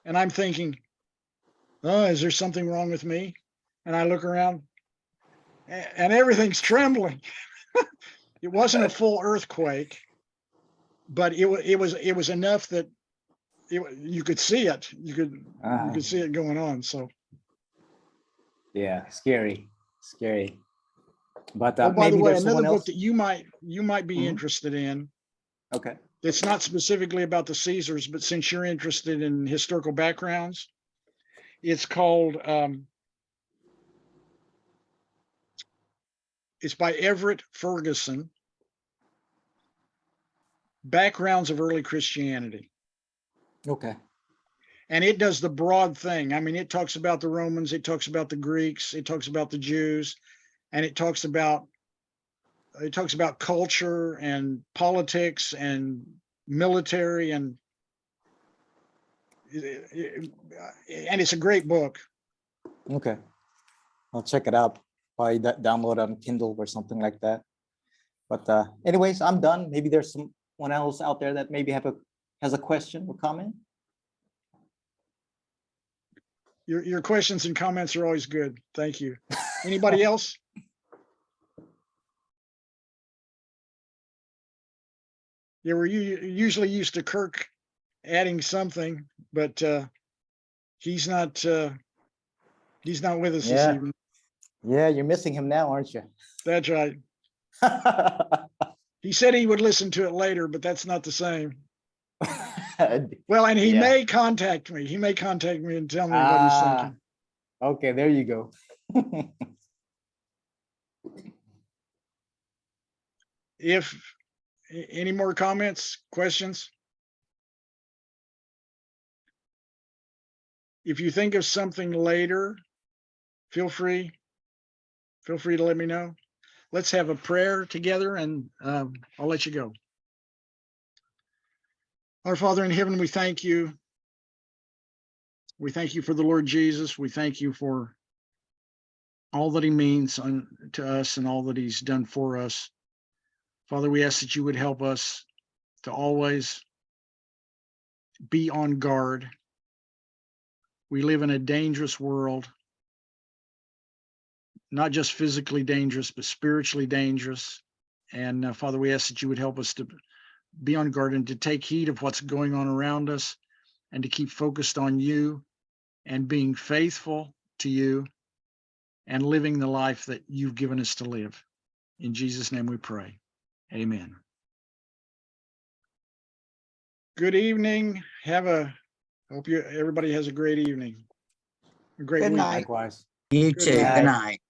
And I'm thinking, oh, is there something wrong with me? And I look around and everything's trembling. It wasn't a full earthquake, but it was enough that you could see it. You could see it going on. So, Yeah, scary. But oh, by the maybe way, there's another someone book else. that you might be Mhm. interested in. Okay. It's not specifically about the Caesars, but since you're interested in historical backgrounds, it's called it's by Everett Ferguson, Backgrounds of Early Christianity. Okay. And it does the broad thing. I mean, it talks about the Romans, it talks about the Greeks, it talks about the Jews, and it talks about culture and politics and military and it's a great book. Okay. I'll check it out. Probably download on Kindle or something like that. But anyways, I'm done. Maybe there's someone else out there that maybe has a question or comment. Your questions and comments are always good. Thank you. Anybody else? Yeah, we're usually used to Kirk adding something, but he's not with us this Yeah. evening. Yeah, you're missing him now, aren't you? That's right. He said he would listen to it later, but that's not the same. Well, and he Yeah. may contact me. He may contact me and tell me what he's thinking. Okay, there you go. If any more comments, questions? If you think of something later, feel free to let me know. Let's have a prayer together and I'll let you go. Our Father in heaven, we thank you. We thank you for the Lord Jesus. We thank you for all that he means to us and all that he's done for us. Father, we ask that you would help us to always be on guard. We live in a dangerous world, not just physically dangerous, but spiritually dangerous. And Father, we ask that you would help us to be on guard and to take heed of what's going on around us and to keep focused on you and being faithful to you and living the life that you've given us to live. In Jesus' name we pray. Amen. Good evening. Hope everybody has a great evening. A great Good week. night. Likewise. You Good too. night. Good night.